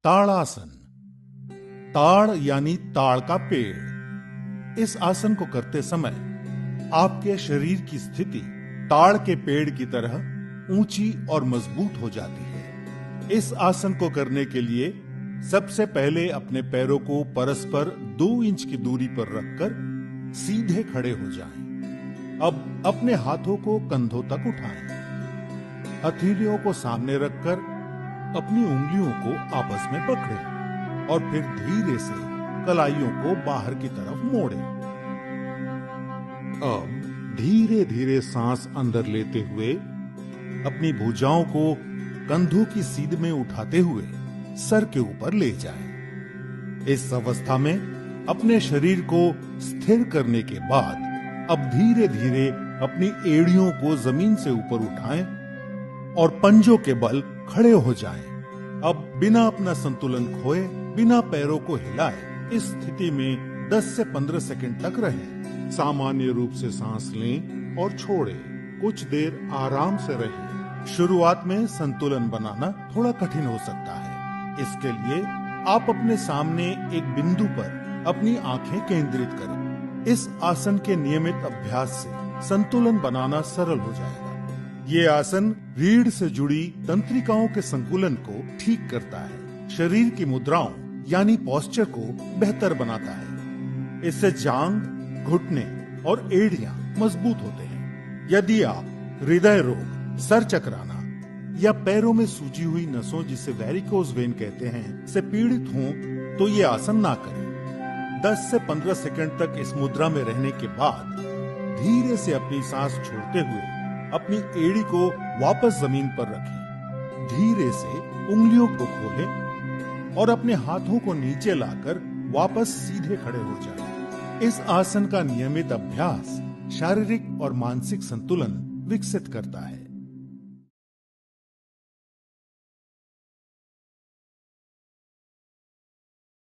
ताड़ासन। ताड़ यानी ताड़ का पेड़। इस आसन को करते समय आपके शरीर की स्थिति ताड़ के पेड़ की तरह ऊंची और मजबूत हो जाती है। इस आसन को करने के लिए सबसे पहले अपने पैरों को परस्पर 2 इंच की दूरी पर रखकर सीधे खड़े हो जाएं। अब अपने हाथों को कंधों तक उठाएं। हथेलियों को सामने रखकर अपनी उंगलियों को आपस में पकड़ें और फिर धीरे से कलाइयों को बाहर की तरफ मोड़ें। अब धीरे धीरे सांस अंदर लेते हुए अपनी भुजाओं को कंधों की सीध में उठाते हुए सर के ऊपर ले जाएं। इस अवस्था में अपने शरीर को स्थिर करने के बाद अब धीरे धीरे अपनी एड़ियों को जमीन से ऊपर उठाएं और पंजों के बल खड़े हो जाएं। अब बिना अपना संतुलन खोए, बिना पैरों को हिलाए इस स्थिति में 10 से 15 सेकंड तक रहें। सामान्य रूप से सांस लें और छोड़ें। कुछ देर आराम से रहें। शुरुआत में संतुलन बनाना थोड़ा कठिन हो सकता है। इसके लिए आप अपने सामने एक बिंदु पर अपनी आंखें केंद्रित करें। इस आसन के नियमित अभ्यास से संतुलन बनाना सरल हो जाएगा। ये आसन रीढ़ से जुड़ी तंत्रिकाओं के संतुलन को ठीक करता है, शरीर की मुद्राओं यानी पोस्चर को बेहतर बनाता है। इससे जांग, घुटने और एड़ियां मजबूत होते हैं। यदि आप हृदय रोग, सर चकराना या पैरों में सूजी हुई नसों जिसे वेरिकोज वेन कहते हैं से पीड़ित हों तो ये आसन ना करें। 10 से 15 सेकंड तक इस मुद्रा में रहने के बाद धीरे से अपनी सांस छोड़ते हुए अपनी एड़ी को वापस जमीन पर रखें। धीरे से उंगलियों को खोलें और अपने हाथों को नीचे लाकर वापस सीधे खड़े हो जाएं। इस आसन का नियमित अभ्यास शारीरिक और मानसिक संतुलन विकसित करता है।